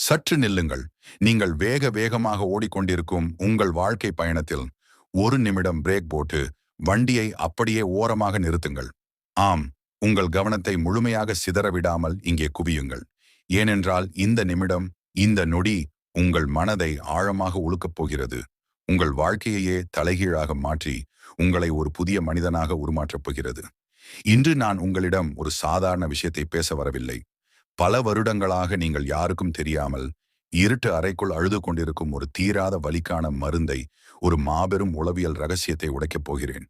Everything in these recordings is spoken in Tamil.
சற்று நில்லுங்கள். நீங்கள் வேக வேகமாக ஓடிக்கொண்டிருக்கும் உங்கள் வாழ்க்கை பயணத்தில் ஒரு நிமிடம் பிரேக் போட்டு வண்டியை அப்படியே ஓரமாக நிறுத்துங்கள். ஆம், உங்கள் கவனத்தை முழுமையாக சிதறவிடாமல் இங்கே குவியுங்கள். ஏனென்றால் இந்த நிமிடம், இந்த நொடி உங்கள் மனதை ஆழமாக உழுக்கப் போகிறது. உங்கள் வாழ்க்கையையே தலைகீழாக மாற்றி உங்களை ஒரு புதிய மனிதனாக உருமாற்றப் போகிறது. இன்று நான் உங்களிடம் ஒரு சாதாரண விஷயத்தை பேச வரவில்லை. பல வருடங்களாக நீங்கள் யாருக்கும் தெரியாமல் இருட்டு அறைக்குள் அழுது கொண்டிருக்கும் ஒரு தீராத வலிக்கான மருந்தை, ஒரு மாபெரும் உளவியல் ரகசியத்தை உடைக்கப் போகிறேன்.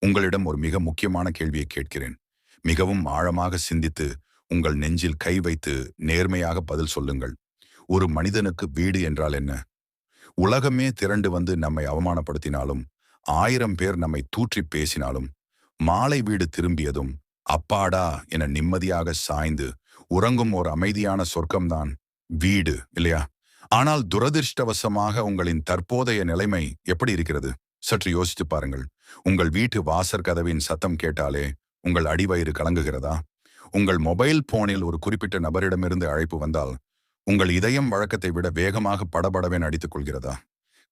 உங்களிடம் ஒரு மிக முக்கியமான கேள்வியை கேட்கிறேன். மிகவும் ஆழமாக சிந்தித்து உங்கள் நெஞ்சில் கை வைத்து நேர்மையாக பதில் சொல்லுங்கள். ஒரு மனிதனுக்கு வீடு என்றால் என்ன? உலகமே திரண்டு வந்து நம்மை அவமானப்படுத்தினாலும், 1000 பேர் நம்மை தூற்றி பேசினாலும், மாலை வீடு திரும்பியதும் அப்பாடா என நிம்மதியாக சாய்ந்து உறங்கும் ஒரு அமைதியான சொர்க்கம்தான் வீடு, இல்லையா? ஆனால் துரதிர்ஷ்டவசமாக உங்களின் தற்போதைய நிலைமை எப்படி இருக்கிறது? சற்று யோசித்து பாருங்கள். உங்கள் வீட்டு வாசற் கதவின் சத்தம் கேட்டாலே உங்கள் அடிவயிறு கலங்குகிறதா? உங்கள் மொபைல் போனில் ஒரு குறிப்பிட்ட நபரிடமிருந்து அழைப்பு வந்தால் உங்கள் இதயம் வழக்கத்தை விட வேகமாக படபடவென அடித்துக் கொள்கிறதா?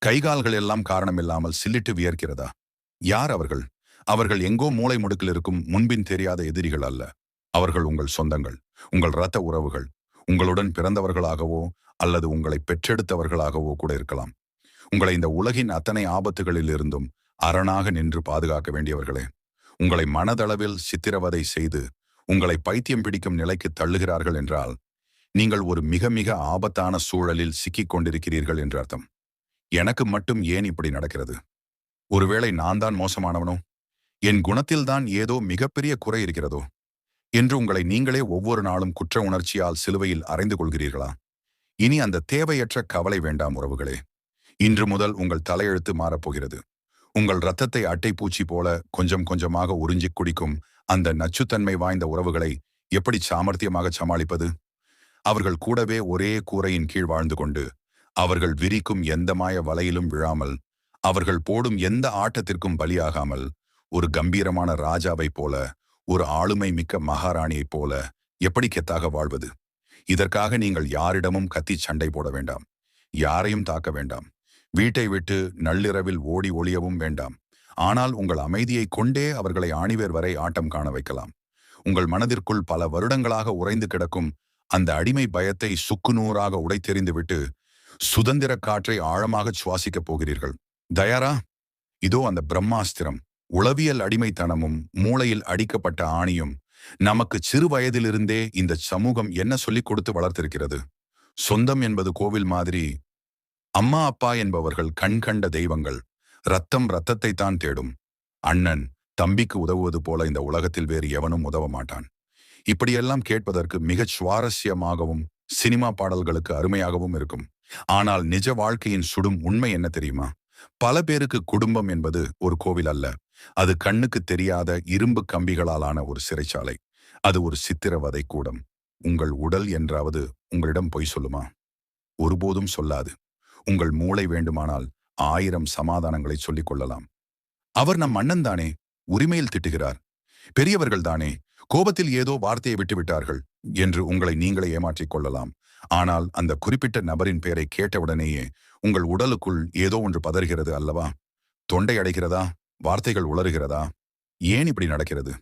கைகால்கள் எல்லாம் காரணமில்லாமல் சில்லிட்டு வியர்க்கிறதா? யார் அவர்கள்? அவர்கள் எங்கோ மூலை முடுக்கில் இருக்கும் முன்பின் தெரியாத எதிரிகள் அல்ல. அவர்கள் உங்கள் சொந்தங்கள், உங்கள் இரத்த உறவுகள், உங்களுடன் பிறந்தவர்களாகவோ அல்லது உங்களை பெற்றெடுத்தவர்களாகவோ கூட இருக்கலாம். உங்களை இந்த உலகின் அத்தனை ஆபத்துகளில் இருந்தும் அரணாக நின்று பாதுகாக்க வேண்டியவர்களே. உங்களை மனதளவில் சித்திரவதை செய்து உங்களை பைத்தியம் பிடிக்கும் நிலைக்கு தள்ளுகிறார்கள் என்றால் நீங்கள் ஒரு மிக மிக ஆபத்தான சூழலில் சிக்கிக் கொண்டிருக்கிறீர்கள் என்று அர்த்தம். எனக்கு மட்டும் ஏன் இப்படி நடக்கிறது? ஒருவேளை நான் தான் மோசமானவனோ? என் குணத்தில்தான் ஏதோ மிகப்பெரிய குறை இருக்கிறதோ என்று உங்களை நீங்களே ஒவ்வொரு நாளும் குற்ற உணர்ச்சியால் சிலுவையில் அறைந்து கொள்கிறீர்களா? இனி அந்த தேவையற்ற கவலை வேண்டாம் உறவுகளே. இன்று முதல் உங்கள் தலையெழுத்து மாறப்போகிறது. உங்கள் இரத்தத்தை அட்டைப்பூச்சி போல கொஞ்சம் கொஞ்சமாக உறிஞ்சிக் குடிக்கும் அந்த நச்சுத்தன்மை வாய்ந்த உறவுகளை எப்படி சாமர்த்தியமாக சமாளிப்பது? அவர்கள் கூடவே ஒரே கூரையின் கீழ் வாழ்ந்து கொண்டு, அவர்கள் விரிக்கும் எந்த மாய வலையிலும் விழாமல், அவர்கள் போடும் எந்த ஆட்டத்திற்கும் பலியாகாமல், ஒரு கம்பீரமான ராஜாவைப் போல, ஒரு ஆளுமை மிக்க மகாராணியைப் போல எப்படி கெத்தாக வாழ்வது? இதற்காக நீங்கள் யாரிடமும் கத்தி சண்டை போட வேண்டாம். யாரையும் தாக்க வேண்டாம். வீட்டை விட்டு நள்ளிரவில் ஓடி ஒளியவும் வேண்டாம். ஆனால் உங்கள் அமைதியை கொண்டே அவர்களை ஆணிவேர் வரை ஆட்டம் காண வைக்கலாம். உங்கள் மனதிற்குள் பல வருடங்களாக உறைந்து கிடக்கும் அந்த அடிமை பயத்தை சுக்குநூறாக உடைத்தெறிந்துவிட்டு சுதந்திர காற்றை ஆழமாக சுவாசிக்கப் போகிறீர்கள். தயாரா? இதோ அந்த பிரம்மாஸ்திரம். உளவியல் அடிமைத்தனமும் மூளையில் அடிக்கப்பட்ட ஆணியும் நமக்கு சிறு வயதிலிருந்தே இந்த சமூகம் என்ன சொல்லிக் கொடுத்து வளர்த்திருக்கிறது? சொந்தம் என்பது கோவில் மாதிரி. அம்மா அப்பா என்பவர்கள் கண் கண்ட தெய்வங்கள். ரத்தம் ரத்தத்தை தான் தேடும். அண்ணன் தம்பிக்கு உதவுவது போல இந்த உலகத்தில் வேறு எவனும் உதவ மாட்டான். இப்படியெல்லாம் கேட்பதற்கு மிகச் சுவாரஸ்யமாகவும் சினிமா பாடல்களுக்கு அருமையாகவும் இருக்கும். ஆனால் நிஜ வாழ்க்கையின் சுடும் உண்மை என்ன தெரியுமா? பல பேருக்கு குடும்பம் என்பது ஒரு கோவில் அல்ல. அது கண்ணுக்கு தெரியாத இரும்பு கம்பிகளாலான ஒரு சிறைச்சாலை. அது ஒரு சித்திரவதை கூடம். உங்கள் உடல் என்றாவது உங்களிடம் பொய் சொல்லுமா? ஒருபோதும் சொல்லாது. உங்கள் மூளை வேண்டுமானால் 1000 சமாதானங்களை சொல்லிக் கொள்ளலாம். அவர் நம் அண்ணன் தானே, உரிமையில் திட்டுகிறார். பெரியவர்கள் தானே, கோபத்தில் ஏதோ வார்த்தையை விட்டுவிட்டார்கள் என்று உங்களை நீங்களே ஏமாற்றிக் கொள்ளலாம். ஆனால் அந்த குறிப்பிட்ட நபரின் பெயரை கேட்டவுடனேயே உங்கள் உடலுக்குள் ஏதோ ஒன்று பதறுகிறது அல்லவா? தொண்டை அடைகிறதா? வார்த்தைகள் உளறுகிறதா? ஏன் இப்படி நடக்கிறது?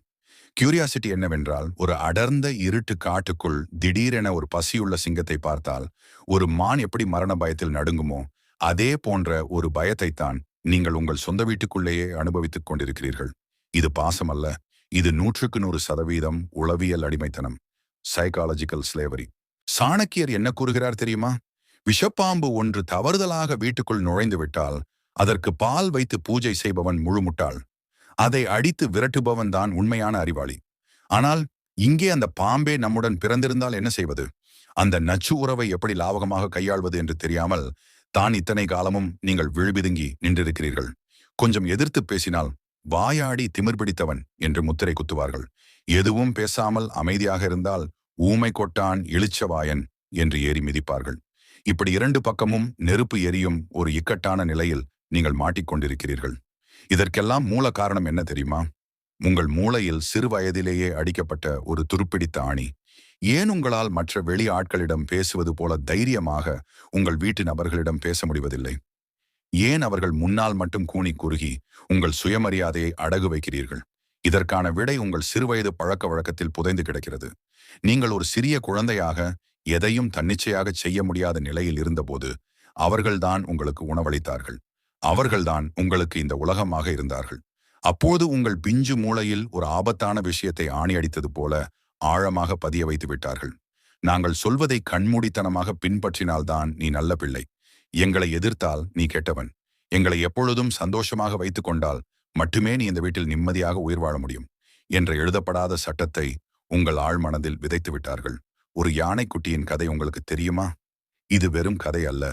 கியூரியாசிட்டி என்னவென்றால், ஒரு அடர்ந்த இருட்டு காட்டுக்குள் திடீரென ஒரு பசியுள்ள சிங்கத்தை பார்த்தால் ஒரு மான் எப்படி மரண பயத்தில் நடுங்குமோ, அதே போன்ற ஒரு பயத்தைத்தான் நீங்கள் உங்கள் சொந்த வீட்டுக்குள்ளேயே அனுபவித்துக் கொண்டிருக்கிறீர்கள். இது பாசம் அல்ல. இது 100% உளவியல் அடிமைத்தனம். Psychological slavery. சாணக்கியர் என்ன கூறுகிறார் தெரியுமா? விஷப்பாம்பு ஒன்று தவறுதலாக வீட்டுக்குள் நுழைந்து விட்டால் அதற்கு பால் வைத்து பூஜை செய்பவன் முழுமுட்டாள். அதை அடித்து விரட்டுபவன் தான் உண்மையான அறிவாளி. ஆனால் இங்கே அந்த பாம்பே நம்முடன் பிறந்திருந்தால் என்ன செய்வது? அந்த நச்சு உறவை எப்படி லாவகமாக கையாள்வது என்று தெரியாமல் தான் இத்தனை காலமும் நீங்கள் விழுபிதுங்கி நின்றிருக்கிறீர்கள். கொஞ்சம் எதிர்த்து பேசினால் வாயாடி திமிர் பிடித்தவன் என்று முத்திரை குத்துவார்கள். எதுவும் பேசாமல் அமைதியாக இருந்தால் ஊமை கொட்டான் இளிச்சவாயன் என்று ஏறி மிதிப்பார்கள். இப்படி 2 பக்கமும் நெருப்பு எரியும் ஒரு இக்கட்டான நிலையில் நீங்கள் மாட்டிக்கொண்டிருக்கிறீர்கள். இதற்கெல்லாம் மூல காரணம் என்ன தெரியுமா? உங்கள் மூளையில் சிறு வயதிலேயே அடிக்கப்பட்ட ஒரு துருப்பிடித்த ஆணி. ஏன் உங்களால் மற்ற வெளி ஆட்களிடம் பேசுவது போல தைரியமாக உங்கள் வீட்டு நபர்களிடம் பேச முடிவதில்லை? ஏன் அவர்கள் முன்னால் மட்டும் கூனி குறுகி உங்கள் சுயமரியாதையை அடகு வைக்கிறீர்கள்? இதற்கான விடை உங்கள் சிறுவயது பழக்க வழக்கத்தில் புதைந்து கிடக்கிறது. நீங்கள் ஒரு சிறிய குழந்தையாக எதையும் தன்னிச்சையாக செய்ய முடியாத நிலையில் இருந்தபோது அவர்கள்தான் உங்களுக்கு உணவளித்தார்கள். அவர்கள்தான் உங்களுக்கு இந்த உலகமாக இருந்தார்கள். அப்போது உங்கள் பிஞ்சு மூளையில் ஒரு ஆபத்தான விஷயத்தை ஆணியடித்தது போல ஆழமாக பதிய வைத்து விட்டார்கள். நாங்கள் சொல்வதை கண்மூடித்தனமாக பின்பற்றினால்தான் நீ நல்ல பிள்ளை. எங்களை எதிர்த்தால் நீ கெட்டவன். எங்களை எப்பொழுதும் சந்தோஷமாக வைத்துக் கொண்டால் மட்டுமே நீ இந்த வீட்டில் நிம்மதியாக உயிர் வாழ முடியும் என்ற எழுதப்படாத சட்டத்தை உங்கள் ஆழ்மனதில் விதைத்து விட்டார்கள். ஒரு யானைக்குட்டியின் கதை உங்களுக்கு தெரியுமா? இது வெறும் கதை அல்ல.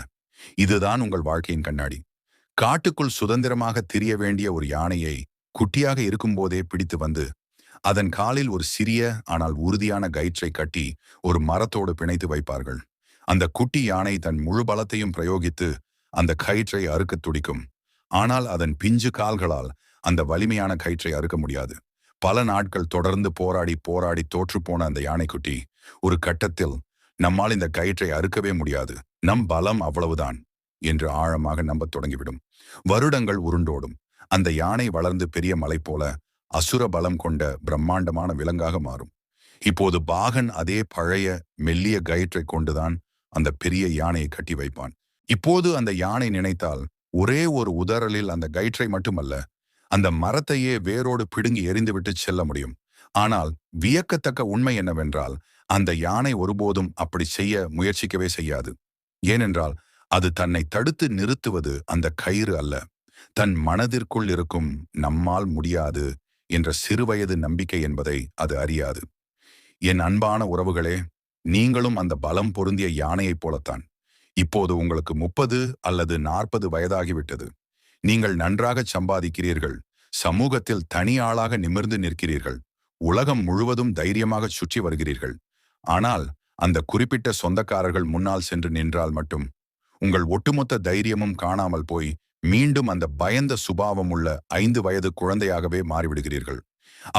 இதுதான் உங்கள் வாழ்க்கையின் கண்ணாடி. காட்டுக்குள் சுதந்திரமாக திரிய வேண்டிய ஒரு யானையை குட்டியாக இருக்கும்போதே பிடித்து வந்து அதன் காலில் ஒரு சிறிய ஆனால் உறுதியான கயிற்றை கட்டி ஒரு மரத்தோடு பிணைத்து வைப்பார்கள். அந்த குட்டி யானை தன் முழு பலத்தையும் பிரயோகித்து அந்த கயிற்றை அறுக்கத் துடிக்கும். ஆனால் அதன் பிஞ்சு கால்களால் அந்த வலிமையான கயிற்றை அறுக்க முடியாது. பல நாட்கள் தொடர்ந்து போராடி போராடி தோற்றுப்போன அந்த யானைக்குட்டி ஒரு கட்டத்தில் நம்மால் இந்த கயிற்றை அறுக்கவே முடியாது, நம் பலம் அவ்வளவுதான் என்று ஆழமாக நம்பத் தொடங்கிவிடும். வருடங்கள் உருண்டோடும். அந்த யானை வளர்ந்து பெரிய மலை போல அசுர பலம் கொண்ட பிரம்மாண்டமான விலங்காக மாறும். இப்போது பாகன் அதே பழைய மெல்லிய கயிற்றை கொண்டுதான் அந்த பெரிய யானையை கட்டி வைப்பான். இப்போது அந்த யானை நினைத்தால் ஒரே ஒரு உதறலில் அந்த கயிற்றை மட்டுமல்ல, அந்த மரத்தையே வேரோடு பிடுங்கி எறிந்துவிட்டு செல்ல முடியும். ஆனால் வியக்கத்தக்க உண்மை என்னவென்றால், அந்த யானை ஒருபோதும் அப்படி செய்ய முயற்சிக்கவே செய்யாது. ஏனென்றால் அது தன்னை தடுத்து நிறுத்துவது அந்த கயிறு அல்ல, தன் மனதிற்குள் இருக்கும் நம்மால் முடியாது என்ற சிறுவயது நம்பிக்கை என்பதை அது அறியாது. என் அன்பான உறவுகளே, நீங்களும் அந்த பலம் பொருந்திய யானையைப் போலத்தான். இப்போது உங்களுக்கு 30 அல்லது 40 வயதாகிவிட்டது. நீங்கள் நன்றாக சம்பாதிக்கிறீர்கள். சமூகத்தில் தனி ஆளாக நிமிர்ந்து நிற்கிறீர்கள். உலகம் முழுவதும் தைரியமாக சுற்றி வருகிறீர்கள். ஆனால் அந்த குறிப்பிட்ட சொந்தக்காரர்கள் முன்னால் சென்று நின்றால் மட்டும் உங்கள் ஒட்டுமொத்த தைரியமும் காணாமல் போய் மீண்டும் அந்த பயந்த சுபாவம் உள்ள 5 வயது குழந்தையாகவே மாறிவிடுகிறீர்கள்.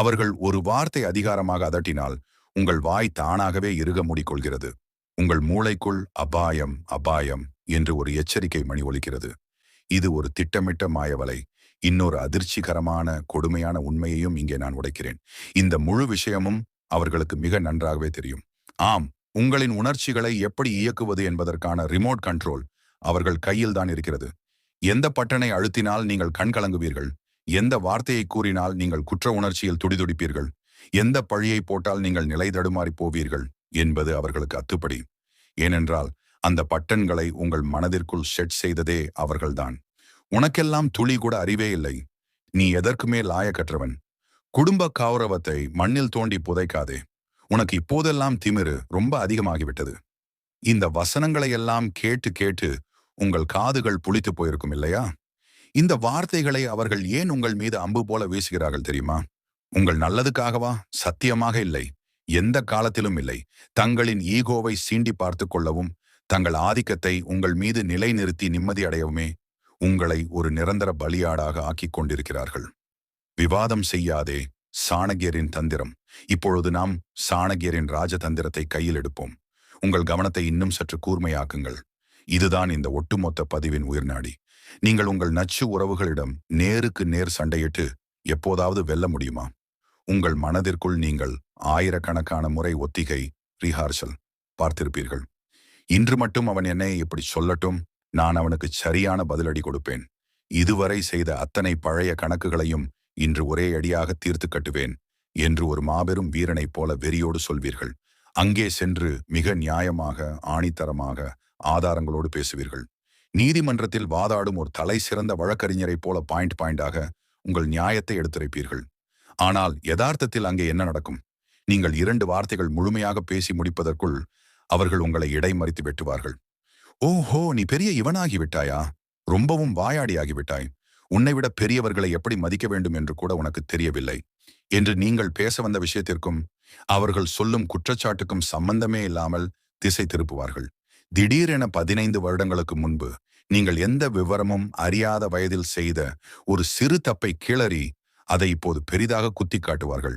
அவர்கள் ஒரு வார்த்தை அதிகாரமாக அதட்டினால் உங்கள் வாய் தானாகவே இறுக மூடிக்கொள்கிறது. உங்கள் மூளைக்குள் அபாயம் அபாயம் என்று ஒரு எச்சரிக்கை மணி ஒலிக்கிறது. இது ஒரு திட்டமிட்ட மாயவலை. இன்னொரு அதிர்ச்சிகரமான கொடுமையான உண்மையையும் இங்கே நான் உடைக்கிறேன். இந்த முழு விஷயமும் அவர்களுக்கு மிக நன்றாகவே தெரியும். ஆம், உங்களின் உணர்ச்சிகளை எப்படி இயக்குவது என்பதற்கான ரிமோட் கண்ட்ரோல் அவர்கள் கையில் தான் இருக்கிறது. எந்த பட்டனை அழுத்தினால் நீங்கள் கண் கலங்குவீர்கள், எந்த வார்த்தையை கூறினால் நீங்கள் குற்ற உணர்ச்சியில் துடிதுடிப்பீர்கள், எந்த பழியை போட்டால் நீங்கள் நிலை தடுமாறி போவீர்கள் என்பது அவர்களுக்கு அத்துப்படி. ஏனென்றால் அந்த பட்டன்களை உங்கள் மனதிற்குள் செட் செய்ததே அவர்கள்தான். உனக்கெல்லாம் துளி கூட அறிவே இல்லை. நீ எதற்குமே லாயக்கற்றவன். குடும்ப கௌரவத்தை மண்ணில் தோண்டி புதைக்காதே. உனக்கு இப்போதெல்லாம் திமிரு ரொம்ப அதிகமாகிவிட்டது. இந்த வசனங்களை எல்லாம் கேட்டு கேட்டு உங்கள் காதுகள் புளித்து போயிருக்கும் இல்லையா? இந்த வார்த்தைகளை அவர்கள் ஏன் உங்கள் மீது அம்பு போல வீசுகிறார்கள் தெரியுமா? உங்கள் நல்லதுக்காகவா? சத்தியமாக இல்லை. எந்த காலத்திலும் இல்லை. தங்களின் ஈகோவை சீண்டி பார்த்து கொள்ளவும், தங்கள் ஆதிக்கத்தை உங்கள் மீது நிலைநிறுத்தி நிம்மதி அடையவுமே உங்களை ஒரு நிரந்தர பலியாடாக ஆக்கிக் கொண்டிருக்கிறார்கள். விவாதம் செய்யாதே, சாணகியரின் தந்திரம். இப்பொழுது நாம் சாணகியரின் ராஜதந்திரத்தை கையில் எடுப்போம். உங்கள் கவனத்தை இன்னும் சற்று கூர்மையாக்குங்கள். இதுதான் இந்த ஒட்டுமொத்த பதிவின் உயிர்நாடி. நீங்கள் உங்கள் நச்சு உறவுகளிடம் நேருக்கு நேர் சண்டையிட்டு எப்போதாவது வெல்ல முடியுமா? உங்கள் மனதிற்குள் நீங்கள் ஆயிரக்கணக்கான முறை ஒத்திகை ரிஹார்சல் பார்த்திருப்பீர்கள். இன்று மட்டும் அவன் என்னை இப்படி சொல்லட்டும், நான் அவனுக்கு சரியான பதிலடி கொடுப்பேன். இதுவரை செய்த அத்தனை பழைய கணக்குகளையும் இன்று ஒரே அடியாக தீர்த்து கட்டுவேன் என்று ஒரு மாபெரும் வீரனைப் போல வெறியோடு சொல்வீர்கள். அங்கே சென்று மிக நியாயமாக, ஆணித்தரமாக, ஆதாரங்களோடு பேசுவீர்கள். நீதிமன்றத்தில் வாதாடும் ஒரு தலை சிறந்த வழக்கறிஞரைப் போல பாயிண்டாக உங்கள் நியாயத்தை எடுத்துரைப்பீர்கள். ஆனால் யதார்த்தத்தில் அங்கே என்ன நடக்கும்? நீங்கள் 2 வார்த்தைகள் முழுமையாக பேசி முடிப்பதற்குள் அவர்கள் உங்களை இடைமறித்து வெட்டுவார்கள். ஓஹோ, நீ பெரிய இவனாகிவிட்டாயா? ரொம்பவும் வாயாடியாகிவிட்டாய். உன்னைவிட பெரியவர்களை எப்படி மதிக்க வேண்டும் என்று கூட உனக்கு தெரியவில்லை என்று நீங்கள் பேச வந்த விஷயத்திற்கும் அவர்கள் சொல்லும் குற்றச்சாட்டுக்கும் சம்பந்தமே இல்லாமல் திசை திருப்புவார்கள். திடீரென 15 வருடங்களுக்கு முன்பு நீங்கள் எந்த விவரமும் அறியாத வயதில் செய்த ஒரு சிறு தப்பை கிளறி அதை இப்போது பெரிதாக குத்தி காட்டுவார்கள்.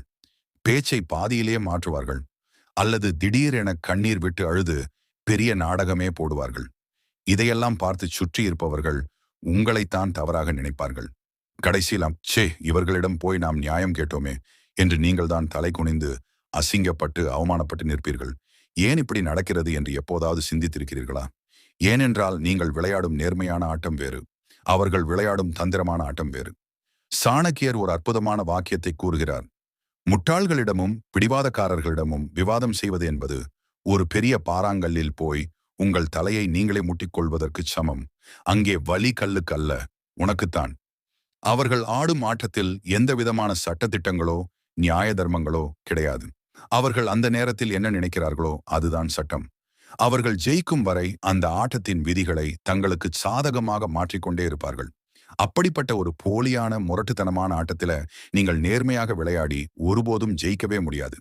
பேச்சை பாதியிலேயே மாற்றுவார்கள். அல்லது திடீரென கண்ணீர் விட்டு அழுது பெரிய நாடகமே போடுவார்கள். இதையெல்லாம் பார்த்து சுற்றி இருப்பவர்கள் உங்களைத்தான் தவறாக நினைப்பார்கள். கடைசியில் ச்சே, இவர்களிடம் போய் நாம் நியாயம் கேட்டோமே என்று நீங்கள்தான் தலை குனிந்து அசிங்கப்பட்டு அவமானப்பட்டு நிற்பீர்கள். ஏன் இப்படி நடக்கிறது என்று எப்போதாவது சிந்தித்திருக்கிறீர்களா? ஏனென்றால் நீங்கள் விளையாடும் நேர்மையான ஆட்டம் வேறு, அவர்கள் விளையாடும் தந்திரமான ஆட்டம் வேறு. சாணக்கியர் ஒரு அற்புதமான வாக்கியத்தை கூறுகிறார். முட்டாள்களிடமும் பிடிவாதக்காரர்களிடமும் விவாதம் செய்வது என்பது ஒரு பெரிய பாறாங்கல்லில் போய் உங்கள் தலையை நீங்களே முட்டிக்கொள்வதற்கு சமம். அங்கே வலி கல்லுக்கு அல்ல, உனக்குத்தான். அவர்கள் ஆடும் ஆட்டத்தில் எந்த விதமான சட்டத்திட்டங்களோ நியாய தர்மங்களோ கிடையாது. அவர்கள் அந்த நேரத்தில் என்ன நினைக்கிறார்களோ அதுதான் சட்டம். அவர்கள் ஜெயிக்கும் வரை அந்த ஆட்டத்தின் விதிகளை தங்களுக்கு சாதகமாக மாற்றிக்கொண்டே இருப்பார்கள். அப்படிப்பட்ட ஒரு போலியான முரட்டுத்தனமான ஆட்டத்தில நீங்கள் நேர்மையாக விளையாடி ஒருபோதும் ஜெயிக்கவே முடியாது.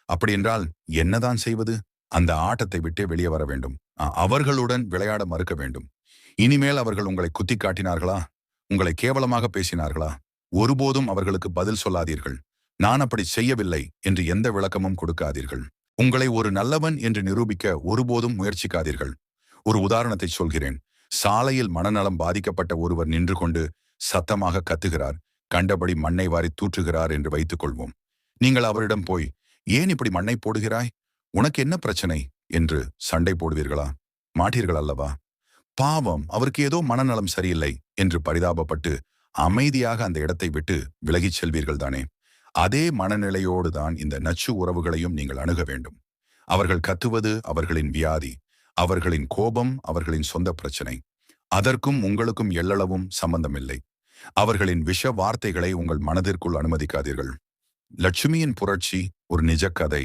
அப்படியென்றால் என்னதான் செய்வது? அந்த ஆட்டத்தை விட்டே வெளியே வர வேண்டும். அவர்களுடன் விளையாட மறுக்க வேண்டும். இனிமேல் அவர்கள் உங்களை குத்தி காட்டினார்களா, உங்களை கேவலமாக பேசினார்களா, ஒருபோதும் அவர்களுக்கு பதில் சொல்லாதீர்கள். நான் அப்படி செய்யவில்லை என்று எந்த விளக்கமும் கொடுக்காதீர்கள். உங்களை ஒரு நல்லவன் என்று நிரூபிக்க ஒருபோதும் முயற்சிக்காதீர்கள். ஒரு உதாரணத்தை சொல்கிறேன். சாலையில் மனநலம் பாதிக்கப்பட்ட ஒருவர் நின்று கொண்டு சத்தமாக கத்துகிறார், கண்டபடி மண்ணை வாரி தூற்றுகிறார் என்று வைத்துக் கொள்வோம். நீங்கள் அவரிடம் போய், ஏன் இப்படி மண்ணை போடுகிறாய், உனக்கு என்ன பிரச்சனை என்று சண்டை போடுவீர்களா? மாட்டீர்கள் அல்லவா? பாவம், அவருக்கு ஏதோ மனநலம் சரியில்லை என்று பரிதாபப்பட்டு அமைதியாக அந்த இடத்தை விட்டு விலகிச் செல்வீர்கள் தானே? அதே மனநிலையோடு தான் இந்த நச்சு உறவுகளையும் நீங்கள் அணுக வேண்டும். அவர்கள் கத்துவது அவர்களின் வியாதி, அவர்களின் கோபம் அவர்களின் சொந்த பிரச்சனை. அதற்கும் உங்களுக்கும் எள்ளளவும் சம்பந்தமில்லை. அவர்களின் விஷ வார்த்தைகளை உங்கள் மனதிற்குள் அனுமதிக்காதீர்கள். லட்சுமியின் புரட்சி ஒரு நிஜ கதை.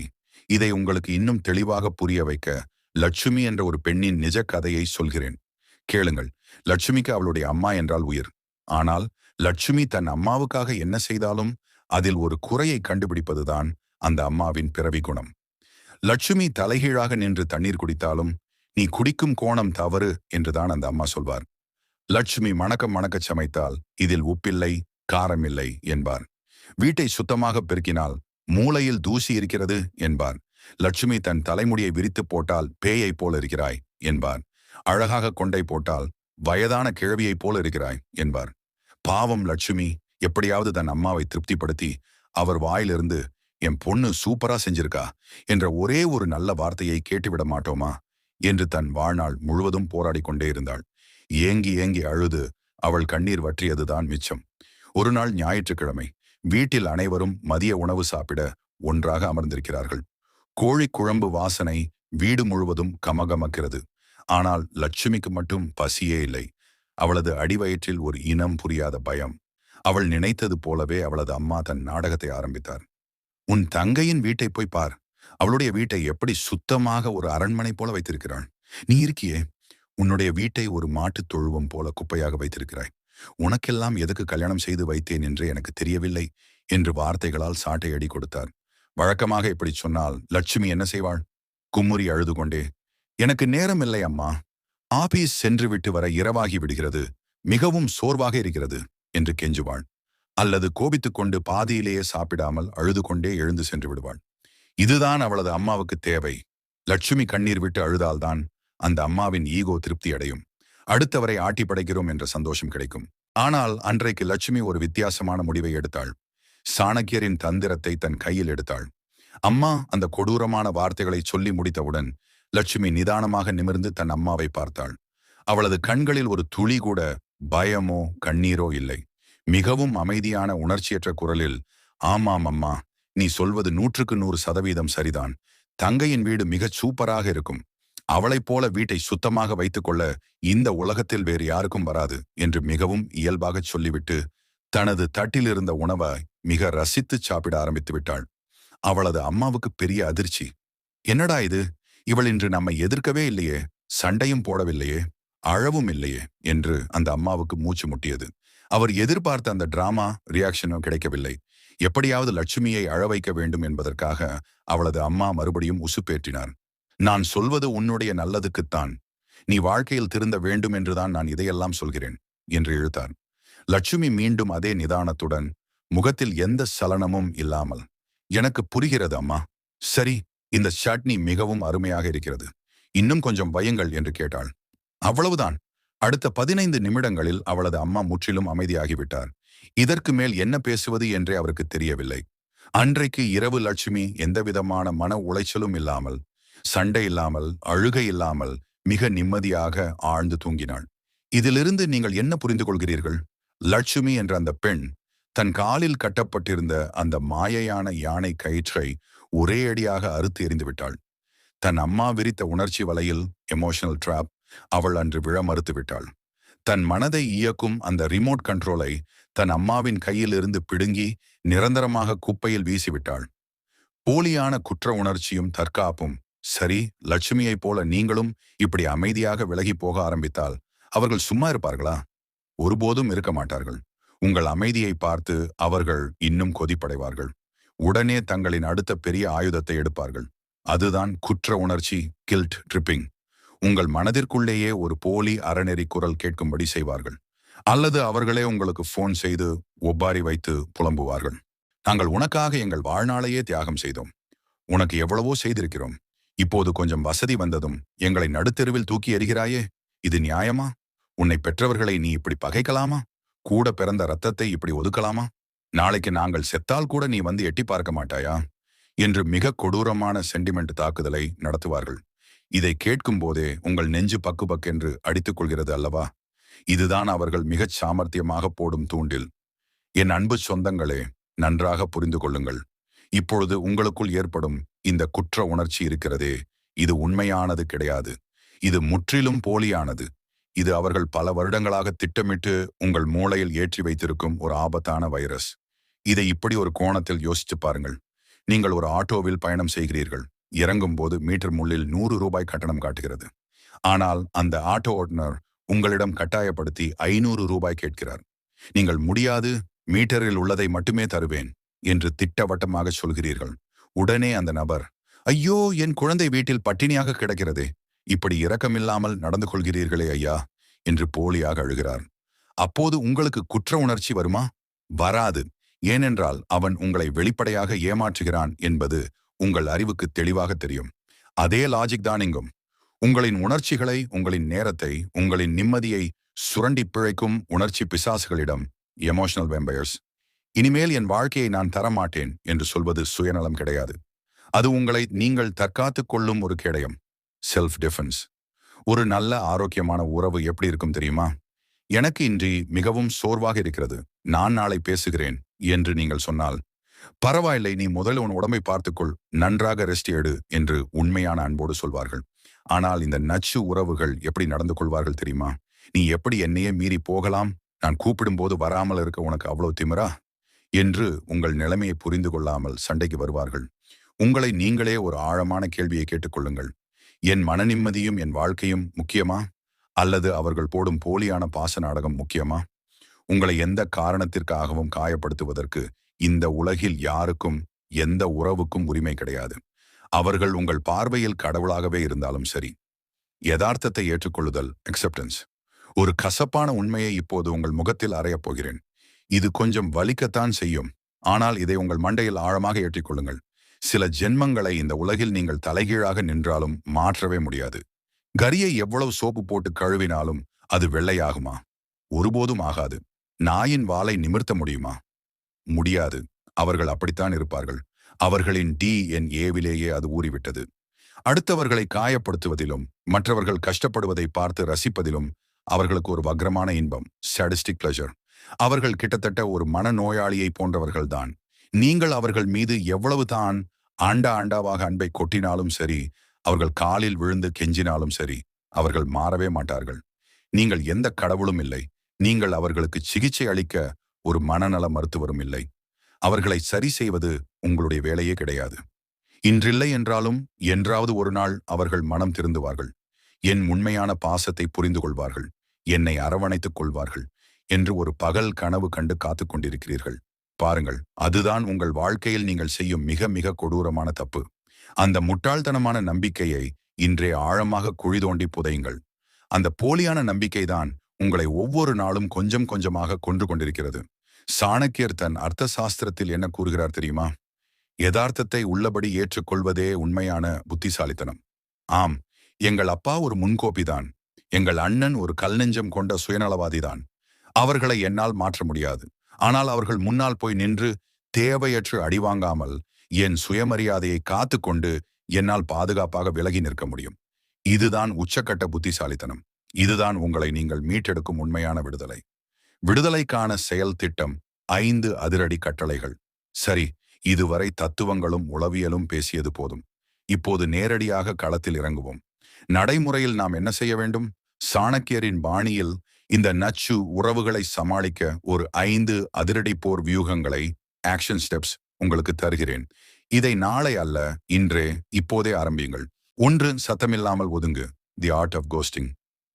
இதை உங்களுக்கு இன்னும் தெளிவாக புரிய வைக்க லட்சுமி என்ற ஒரு பெண்ணின் நிஜ கதையை சொல்கிறேன். கேளுங்கள். லட்சுமிக்கு அவளுடைய அம்மா என்றால் உயிர். ஆனால் லட்சுமி தன் அம்மாவுக்காக என்ன செய்தாலும் அதில் ஒரு குறையை கண்டுபிடிப்பதுதான் அந்த அம்மாவின் பிறவி குணம். லட்சுமி தலைகீழாக நின்று தண்ணீர் குடித்தாலும் நீ குடிக்கும் கோணம் தவறு என்றுதான் அந்த அம்மா சொல்வார். லட்சுமி மணக்கச் சமைத்தால் இதில் உப்பில்லை, காரமில்லை என்பார். வீட்டை சுத்தமாக பெருக்கினால் மூளையில் தூசி இருக்கிறது என்பார். லட்சுமி தன் தலைமுடியை விரித்து போட்டால் பேயைப் போல இருக்கிறாய் என்பார். அழகாக கொண்டை போட்டால் வயதான கிழவியைப் போல இருக்கிறாய் என்பார். பாவம் லட்சுமி எப்படியாவது தன் அம்மாவை திருப்திப்படுத்தி அவர் வாயிலிருந்து என் பொண்ணு சூப்பரா செஞ்சிருக்கா என்ற ஒரே ஒரு நல்ல வார்த்தையை கேட்டுவிட மாட்டோமா என்று தன் வாழ்நாள் முழுவதும் போராடி கொண்டே இருந்தாள். ஏங்கி ஏங்கி அழுது அவள் கண்ணீர் வற்றியதுதான் மிச்சம். ஒரு நாள் ஞாயிற்றுக்கிழமை. வீட்டில் அனைவரும் மதிய உணவு சாப்பிட ஒன்றாக அமர்ந்திருக்கிறார்கள். கோழி குழம்பு வாசனை வீடு முழுவதும் கமகமக்கிறது. ஆனால் லட்சுமிக்கு மட்டும் பசியே இல்லை. அவளது அடிவயிற்றில் ஒரு இனம் புரியாத பயம். அவள் நினைத்தது போலவே அவளது அம்மா தன் நாடகத்தை ஆரம்பித்தார். உன் தங்கையின் வீட்டை போய் பார். அவளுடைய வீட்டை எப்படி சுத்தமாக ஒரு அரண்மனை போல வைத்திருக்கிறாள். நீ இருக்கியே, உன்னுடைய வீட்டை ஒரு மாட்டுத் தொழுவம் போல குப்பையாக வைத்திருக்கிறாய். உனக்கெல்லாம் எதுக்கு கல்யாணம் செய்து வைத்தேன் என்று எனக்கு தெரியவில்லை என்று வார்த்தைகளால் சாட்டை அடி கொடுத்தார். வழக்கமாக இப்படி சொன்னால் லட்சுமி என்ன செய்வாள்? கும்முறி அழுது கொண்டே, எனக்கு நேரம் இல்லை அம்மா, ஆபீஸ் சென்று விட்டு வர இரவாகி விடுகிறது, மிகவும் சோர்வாக இருக்கிறது என்று கெஞ்சுவாள். அல்லது கோபித்துக் கொண்டு பாதியிலேயே சாப்பிடாமல் அழுது கொண்டே எழுந்து சென்று விடுவாள். இதுதான் அவளது அம்மாவுக்கு தேவை. லட்சுமி கண்ணீர் விட்டு அழுதால்தான் அந்த அம்மாவின் ஈகோ திருப்தி அடையும். அடுத்தவரை ஆட்டி படைக்கிறோம் என்ற சந்தோஷம் கிடைக்கும். ஆனால் அன்றைக்கு லட்சுமி ஒரு வித்தியாசமான முடிவை எடுத்தாள். சாணக்கியரின் தந்திரத்தை தன் கையில் எடுத்தாள். அம்மா அந்த கொடூரமான வார்த்தைகளை சொல்லி முடித்தவுடன் லட்சுமி நிதானமாக நிமிர்ந்து தன் அம்மாவை பார்த்தாள். அவளது கண்களில் ஒரு துளி கூட பயமோ கண்ணீரோ இல்லை. மிகவும் அமைதியான உணர்ச்சியற்ற குரலில், ஆமாம் அம்மா, நீ சொல்வது 100% சரிதான். தங்கையின் வீடு மிகச் சூப்பராக இருக்கும். அவளைப் போல வீட்டை சுத்தமாக வைத்துக்கொள்ள இந்த உலகத்தில் வேறு யாருக்கும் வராது என்று மிகவும் இயல்பாகச் சொல்லிவிட்டு தனது தட்டில் இருந்த உணவை மிக ரசித்து சாப்பிட ஆரம்பித்து விட்டாள். அவளது அம்மாவுக்கு பெரிய அதிர்ச்சி. என்னடா இது, இவள் இன்று நம்மை எதிர்க்கவே இல்லையே, சண்டையும் போடவில்லையே, அழவும் இல்லையே என்று அந்த அம்மாவுக்கு மூச்சு முட்டியது. அவர் எதிர்பார்த்த அந்த டிராமா ரியாக்ஷனும் கிடைக்கவில்லை. எப்படியாவது லட்சுமியை அழ வைக்க வேண்டும் என்பதற்காக அவளது அம்மா மறுபடியும் உசுப்பேற்றினார். நான் சொல்வது உன்னுடைய நல்லதுக்குத்தான். நீ வாழ்க்கையில் திருந்த வேண்டும் என்றுதான் நான் இதையெல்லாம் சொல்கிறேன் என்று இழுத்தார். லட்சுமி மீண்டும் அதே நிதானத்துடன், முகத்தில் எந்த சலனமும் இல்லாமல், எனக்கு புரிகிறது அம்மா, சரி இந்த சட்னி மிகவும் அருமையாக இருக்கிறது. இன்னும் கொஞ்சம் வையுங்கள் என்று கேட்டாள். அவ்வளவுதான். அடுத்த 15 நிமிடங்களில் அவளது அம்மா முற்றிலும் அமைதியாகிவிட்டார். இதற்கு மேல் என்ன பேசுவது என்றே அவருக்கு தெரியவில்லை. அன்றைக்கு இரவு லட்சுமி எந்தவிதமான மன உளைச்சலும் இல்லாமல், சண்டை இல்லாமல், அழுகை இல்லாமல் மிக நிம்மதியாக ஆழ்ந்து தூங்கினாள். இதிலிருந்து நீங்கள் என்ன புரிந்து கொள்கிறீர்கள்? லட்சுமி என்ற அந்த பெண் தன் காலில் கட்டப்பட்டிருந்த அந்த மாயையான யானை கயிற்றை ஒரே அடியாக அறுத்து எறிந்து விட்டாள். தன் அம்மா விரித்த உணர்ச்சி வலையில், எமோஷனல் ட்ராப், அவள் அன்று விழ மறுத்து விட்டாள். தன் மனதை இயக்கும் அந்த ரிமோட் கண்ட்ரோலை தன் அம்மாவின் கையில் இருந்து பிடுங்கி நிரந்தரமாக குப்பையில் வீசிவிட்டாள். போலியான குற்ற உணர்ச்சியும் தற்காப்பும். சரி, லட்சுமியைப் போல நீங்களும் இப்படி அமைதியாக விலகி போக ஆரம்பித்தால் அவர்கள் சும்மா இருப்பார்களா? ஒருபோதும் இருக்க மாட்டார்கள். உங்கள் அமைதியை பார்த்து அவர்கள் இன்னும் கொதிப்படைவார்கள். உடனே தங்களின் அடுத்த பெரிய ஆயுதத்தை எடுப்பார்கள். அதுதான் குற்ற உணர்ச்சி, கில்ட் ட்ரிப்பிங். உங்கள் மனதிற்குள்ளேயே ஒரு போலி அறநெறி குரல் கேட்கும்படி செய்வார்கள். அல்லது அவர்களே உங்களுக்கு போன் செய்து ஒப்பாரி வைத்து புலம்புவார்கள். நாங்கள் உனக்காக எங்கள் வாழ்நாளையே தியாகம் செய்தோம். உனக்கு எவ்வளவோ செய்திருக்கிறோம். இப்போது கொஞ்சம் வசதி வந்ததும் எங்களை நடுத்தெருவில் தூக்கி எறிகிறாயே, இது நியாயமா? உன்னை பெற்றவர்களை நீ இப்படி பகைக்கலாமா? கூட பிறந்த ரத்தத்தை இப்படி ஒதுக்கலாமா? நாளைக்கு நாங்கள் செத்தால் கூட நீ வந்து எட்டி பார்க்க மாட்டாயா என்று மிக கொடூரமான சென்டிமெண்ட் தாக்குதலை நடத்துவார்கள். இதை கேட்கும் போதே உங்கள் நெஞ்சு பக்கு பக்கென்று அடித்துக் கொள்கிறது அல்லவா? இதுதான் அவர்கள் மிகச் சாமர்த்தியமாக போடும் தூண்டில். என் அன்பு சொந்தங்களே, நன்றாக புரிந்து கொள்ளுங்கள். இப்பொழுது உங்களுக்குள் ஏற்படும் இந்த குற்ற உணர்ச்சி இருக்கிறதே, இது உண்மையானது கிடையாது. இது முற்றிலும் போலியானது. இது அவர்கள் பல வருடங்களாக திட்டமிட்டு உங்கள் மூளையில் ஏற்றி வைத்திருக்கும் ஒரு ஆபத்தான வைரஸ். இதை இப்படி ஒரு கோணத்தில் யோசிச்சு பாருங்கள். நீங்கள் ஒரு ஆட்டோவில் பயணம் செய்கிறீர்கள். இறங்கும் போது மீட்டர் முள்ளில் 100 ரூபாய் கட்டணம் காட்டுகிறது. ஆனால் அந்த ஆட்டோ ஓட்டுநர் உங்களிடம் கட்டாயப்படுத்தி 500 ரூபாய் கேட்கிறார். நீங்கள் முடியாது, மீட்டரில் உள்ளதை மட்டுமே தருவேன் என்று திட்டவட்டமாக சொல்கிறீர்கள். உடனே அந்த நபர், ஐயோ, என் குழந்தை வீட்டில் பட்டினியாக கிடக்கிறதே, இப்படி இரக்கமில்லாமல் நடந்து கொள்கிறீர்களே ஐயா என்று போலியாக அழுகிறார். அப்போது உங்களுக்கு குற்ற உணர்ச்சி வருமா? வராது. ஏனென்றால் அவன் உங்களை வெளிப்படையாக ஏமாற்றுகிறான் என்பது உங்கள் அறிவுக்கு தெளிவாக தெரியும். அதே லாஜிக் தான் இங்கும். உங்களின் உணர்ச்சிகளை, உங்களின் நேரத்தை, உங்களின் நிம்மதியை சுரண்டி பிழைக்கும் உணர்ச்சி பிசாசுகளிடம், எமோஷனல் வெம்பயர்ஸ், இனிமேல் என் வாழ்க்கையை நான் தரமாட்டேன் என்று சொல்வது சுயநலம் கிடையாது. அது உங்களை நீங்கள் தற்காத்துக் கொள்ளும் ஒரு கேடயம், செல்ஃப் டிஃபென்ஸ். ஒரு நல்ல ஆரோக்கியமான உறவு எப்படி இருக்கும் தெரியுமா? எனக்கு இன்றி மிகவும் சோர்வாக இருக்கிறது, நான் நாளை பேசுகிறேன் என்று நீங்கள் சொன்னால், பரவாயில்லை, நீ முதல்ல உன் உடம்பை பார்த்துக்கொள், நன்றாக ரெஸ்ட் எடு என்று உண்மையான அன்போடு சொல்வார்கள். ஆனால் இந்த நச்சு உறவுகள் எப்படி நடந்து கொள்வார்கள் தெரியுமா? நீ எப்படி என்னையே மீறி போகலாம்? நான் கூப்பிடும்போது வராமல் இருக்க உனக்கு அவ்வளவு திமிரா என்று உங்கள் நிலைமையை புரிந்து கொள்ளாமல் சண்டைக்கு வருவார்கள். உங்களை நீங்களே ஒரு ஆழமான கேள்வியை கேட்டுக்கொள்ளுங்கள். என் மன நிம்மதியும் என் வாழ்க்கையும் முக்கியமா? அல்லது அவர்கள் போடும் போலியான பாச நாடகம் முக்கியமா? உங்களை எந்த காரணத்திற்காகவும் காயப்படுத்துவதற்கு இந்த உலகில் யாருக்கும், எந்த உறவுக்கும் உரிமை கிடையாது. அவர்கள் உங்கள் பார்வையில் கடவுளாகவே இருந்தாலும் சரி. யதார்த்தத்தை ஏற்றுக்கொள்ளுதல், அக்செப்டன்ஸ். ஒரு கசப்பான உண்மையை இப்போது உங்கள் முகத்தில் அறையப் போகிறேன். இது கொஞ்சம் வலிக்கத்தான் செய்யும். ஆனால் இதை உங்கள் மண்டையில் ஆழமாக ஏற்றிக்கொள்ளுங்கள். சில ஜென்மங்களை இந்த உலகில் நீங்கள் தலைகீழாக நின்றாலும் மாற்றவே முடியாது. கரியை எவ்வளவு சோப்பு போட்டு கழுவினாலும் அது வெள்ளையாகுமா? ஒருபோதும் ஆகாது. நாயின் வாலை நிமிர்த்த முடியுமா? முடியாது. அவர்கள் அப்படித்தான் இருப்பார்கள். அவர்களின் DNA-விலேயே அது ஊறிவிட்டது. அடுத்தவர்களை காயப்படுத்துவதிலும் மற்றவர்கள் கஷ்டப்படுவதை பார்த்து ரசிப்பதிலும் அவர்களுக்கு ஒரு வக்ரமான இன்பம், சாடிஸ்டிக் பிளஷர். அவர்கள் கிட்டத்தட்ட ஒரு மனநோயாளியை போன்றவர்கள்தான். நீங்கள் அவர்கள் மீது எவ்வளவு தான் ஆண்டாவாக அன்பை கொட்டினாலும் சரி, அவர்கள் காலில் விழுந்து கெஞ்சினாலும் சரி, அவர்கள் மாறவே மாட்டார்கள். நீங்கள் எந்த கடவுளும் இல்லை. நீங்கள் அவர்களுக்கு சிகிச்சை அளிக்க ஒரு மனநல மருத்துவரும் இல்லை. அவர்களை சரி செய்வது உங்களுடைய வேலையே கிடையாது. இன்றில்லை என்றாலும் என்றாவது ஒரு நாள் அவர்கள் மனம் திருந்துவார்கள். என் உண்மையான பாசத்தை புரிந்து கொள்வார்கள், என்னை அரவணைத்துக் கொள்வார்கள் என்று ஒரு பகல் கனவு கண்டு காத்து கொண்டிருக்கிறீர்கள். பாருங்கள், அதுதான் உங்கள் வாழ்க்கையில் நீங்கள் செய்யும் மிக மிக கொடூரமான தப்பு. அந்த முட்டாள்தனமான நம்பிக்கையை இன்றே ஆழமாக குழி தோண்டி புதையுங்கள். அந்த போலியான நம்பிக்கைதான் உங்களை ஒவ்வொரு நாளும் கொஞ்சம் கொஞ்சமாக கொன்று கொண்டிருக்கிறது. சாணக்கியர் தன் அர்த்த சாஸ்திரத்தில் என்ன கூறுகிறார் தெரியுமா? யதார்த்தத்தை உள்ளபடி ஏற்றுக்கொள்வதே உண்மையான புத்திசாலித்தனம். ஆம், எங்கள் அப்பா ஒரு முன்கோபிதான். எங்கள் அண்ணன் ஒரு கல்நெஞ்சம் கொண்ட சுயநலவாதிதான். அவர்களை என்னால் மாற்ற முடியாது. ஆனால் அவர்கள் முன்னால் போய் நின்று தேவையற்று அடிவாங்காமல் என் சுயமரியாதையை காத்துக்கொண்டு என்னால் பாதுகாப்பாக விலகி நிற்க முடியும். இதுதான் உச்சக்கட்ட புத்திசாலித்தனம். இதுதான் உங்களை நீங்கள் மீட்டெடுக்கும் உண்மையான விடுதலை. விடுதலைக்கான செயல் திட்டம் 5 அதிரடி கட்டளைகள். சரி, இதுவரை தத்துவங்களும் உளவியலும் பேசியது போதும். இப்போது நேரடியாக களத்தில் இறங்குவோம். நடைமுறையில் நாம் என்ன செய்ய வேண்டும்? சாணக்கியரின் பாணியில் இந்த நச்சு உறவுகளை சமாளிக்க ஒரு 5 அதிரடி போர் வியூகங்களை, ஆக்ஷன் ஸ்டெப்ஸ் உங்களுக்கு தருகிறேன். இதை நாளை அல்ல, இன்றே, இப்போதே ஆரம்பியுங்கள். 1. சத்தமில்லாமல் ஒதுங்கு. The art of ghosting.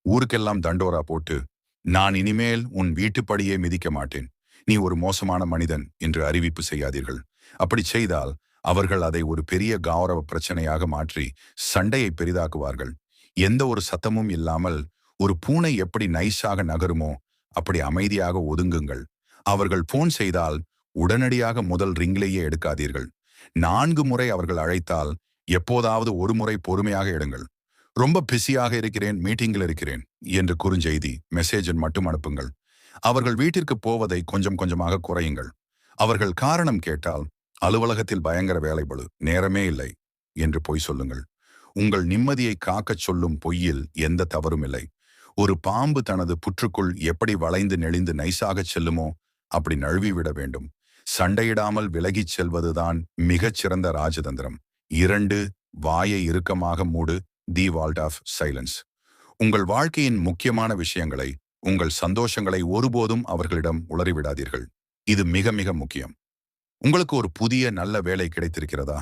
ஊருக்கெல்லாம் தண்டோரா போட்டு, நான் இனிமேல் உன் வீட்டுப்படியே மிதிக்க மாட்டேன், நீ ஒரு மோசமான மனிதன் என்று அறிவிப்பு செய்யாதீர்கள். அப்படி செய்தால் அவர்கள் அதை ஒரு பெரிய கௌரவ பிரச்சனையாக மாற்றி சண்டையை பெரிதாக்குவார்கள். எந்த ஒரு சத்தமும் இல்லாமல் ஒரு பூனை எப்படி நைஸாக நகருமோ அப்படி அமைதியாக ஒதுங்குங்கள். அவர்கள் போன் செய்தால் உடனடியாக முதல் ரிங்லேயே எடுக்காதீர்கள். 4 முறை அவர்கள் அழைத்தால் எப்போதாவது ஒரு முறை பொறுமையாக எடுங்கள். ரொம்ப பிஸியாக இருக்கிறேன், மீட்டிங்கில் இருக்கிறேன் என்று குறுஞ்செய்தி மெசேஜன் மட்டும் அனுப்புங்கள். அவர்கள் வீட்டிற்கு போவதை கொஞ்சம் கொஞ்சமாக குறையுங்கள். அவர்கள் காரணம் கேட்டால், அலுவலகத்தில் பயங்கர வேலைபளு, நேரமே இல்லை என்று பொய் சொல்லுங்கள். உங்கள் நிம்மதியை காக்கச் சொல்லும் பொய்யில் எந்த தவறும் இல்லை. ஒரு பாம்பு தனது புற்றுக்குள் எப்படி வளைந்து நெளிந்து நைசாகச் செல்லுமோ அப்படி நழுவிவிட வேண்டும். சண்டையிடாமல் விலகிச் செல்வதுதான் மிகச்சிறந்த ராஜதந்திரம். 2. வாயை இறுக்கமாக மூடு. தி வால்ட் ஆஃப் சைலன்ஸ். உங்கள் வாழ்க்கையின் முக்கியமான விஷயங்களை, உங்கள் சந்தோஷங்களை ஒருபோதும் அவர்களிடம் உளறிவிடாதீர்கள். இது மிக மிக முக்கியம். உங்களுக்கு ஒரு புதிய நல்ல வேலை கிடைத்திருக்கிறதா?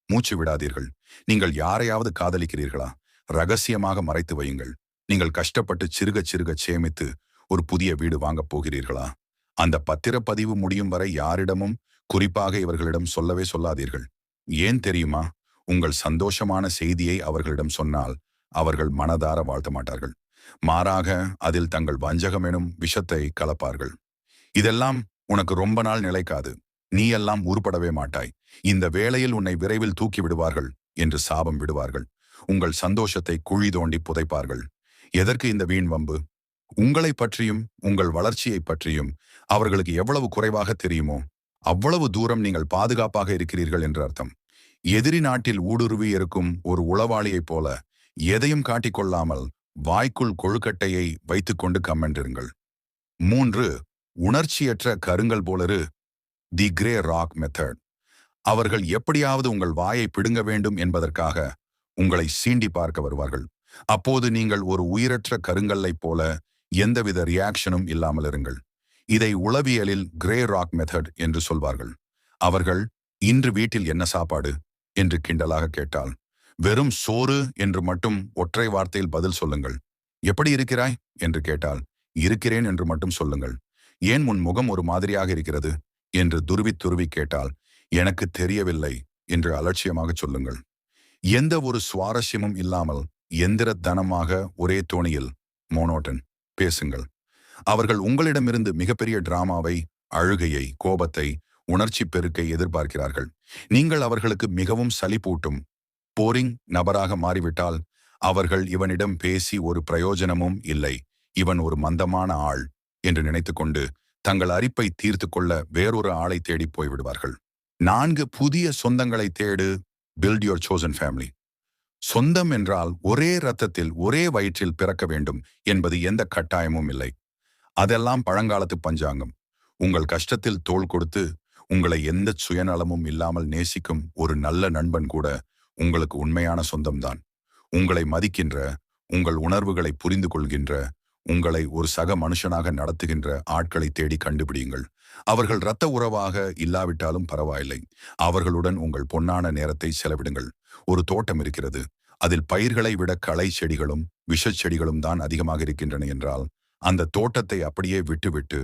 மூச்சு விடாதீர்கள். நீங்கள் யாரையாவது காதலிக்கிறீர்களா? ரகசியமாக மறைத்து வையுங்கள். நீங்கள் கஷ்டப்பட்டு சிறுக சிறுக சேமித்து ஒரு புதிய வீடு வாங்கப் போகிறீர்களா? அந்த பத்திரப்பதிவு முடியும் வரை யாரிடமும், குறிப்பாக இவர்களிடம் சொல்லவே சொல்லாதீர்கள். ஏன் தெரியுமா? உங்கள் சந்தோஷமான செய்தியை அவர்களிடம் சொன்னால் அவர்கள் மனதார வாழ்த்த மாட்டார்கள். மாறாக அதில் தங்கள் வஞ்சகம் எனும் விஷத்தை கலப்பார்கள். இதெல்லாம் உனக்கு ரொம்ப நாள் நிலைக்காது, நீ எல்லாம் உருப்படவே மாட்டாய், இந்த வேளையில் உன்னை விரைவில் தூக்கி விடுவார்கள் என்று சாபம் விடுவார்கள். உங்கள் சந்தோஷத்தை குழி தோண்டி புதைப்பார்கள். எதற்கு இந்த வீண் வம்பு? உங்களை பற்றியும் உங்கள் வளர்ச்சியை பற்றியும் அவர்களுக்கு எவ்வளவு குறைவாக தெரியுமோ அவ்வளவு தூரம் நீங்கள் பாதுகாப்பாக இருக்கிறீர்கள் என்று அர்த்தம். எதிரி நாட்டில் ஊடுருவி இருக்கும் ஒரு உளவாளியைப் போல எதையும் காட்டிக்கொள்ளாமல் வாய்க்குள் கொழுக்கட்டையை வைத்துக்கொண்டு கம்மென்றிருங்கள். 3. உணர்ச்சியற்ற கருங்கல் போலரு. தி கிரே ராக் மெத்தட். அவர்கள் எப்படியாவது உங்கள் வாயை பிடுங்க வேண்டும் என்பதற்காக உங்களை சீண்டி பார்க்க வருவார்கள். அப்போது நீங்கள் ஒரு உயிரற்ற கருங்கல்லைப் போல எந்தவித ரியாக்ஷனும் இல்லாமல் இருங்கள். இதை உளவியலில் கிரே ராக் மெத்தட் என்று சொல்வார்கள். அவர்கள், இன்று வீட்டில் என்ன சாப்பாடு என்று கிண்டலாக கேட்டால், வெறும் சோறு என்று மட்டும் ஒற்றை வார்த்தையில் பதில் சொல்லுங்கள். எப்படி இருக்கிறாய் என்று கேட்டால், இருக்கிறேன் என்று மட்டும் சொல்லுங்கள். ஏன் உன் முகம் ஒரு மாதிரியாக இருக்கிறது என்று துருவி கேட்டால், எனக்கு தெரியவில்லை என்று அலட்சியமாக சொல்லுங்கள். எந்த ஒரு சுவாரஸ்யமும் இல்லாமல் எந்திரத்தனமாக ஒரே தோணியில் மோனோட்டன் பேசுங்கள். அவர்கள் உங்களிடமிருந்து மிகப்பெரிய டிராமாவை, அழுகையை, கோபத்தை, உணர்ச்சி பெருக்கை எதிர்பார்க்கிறார்கள். நீங்கள் அவர்களுக்கு மிகவும் சலிப்பூட்டும் போரிங் நபராக மாறிவிட்டால் அவர்கள், இவனிடம் பேசி ஒரு பிரயோஜனமும் இல்லை, இவன் ஒரு மந்தமான ஆள் என்று நினைத்துக்கொண்டு தங்கள் அரிப்பை தீர்த்து கொள்ள வேறொரு ஆளை தேடி போய்விடுவார்கள். 4. புதிய சொந்தங்களை தேடு. Build your chosen family. சொந்தம் என்றால் ஒரே இரத்தத்தில் ஒரே வயிற்றில் பிறக்க வேண்டும் என்பது எந்த கட்டாயமும் இல்லை. அதெல்லாம் பழங்காலத்து பஞ்சாங்கம். உங்கள் கஷ்டத்தில் தோள் கொடுத்து உங்களை எந்த சுயநலமும் இல்லாமல் நேசிக்கும் ஒரு நல்ல நண்பன் கூட உங்களுக்கு உண்மையான சொந்தம்தான். உங்களை மதிக்கின்ற, உங்கள் உணர்வுகளை புரிந்து கொள்கின்ற, உங்களை ஒரு சக மனுஷனாக நடத்துகின்ற ஆட்களை தேடி கண்டுபிடியுங்கள். அவர்கள் இரத்த உறவாக இல்லாவிட்டாலும் பரவாயில்லை. அவர்களுடன் உங்கள் பொன்னான நேரத்தை செலவிடுங்கள். ஒரு தோட்டம் இருக்கிறது, அதில் பயிர்களை விட களை செடிகளும் விஷச் செடிகளும் தான் அதிகமாக இருக்கின்றன என்றால், அந்த தோட்டத்தை அப்படியே விட்டுவிட்டு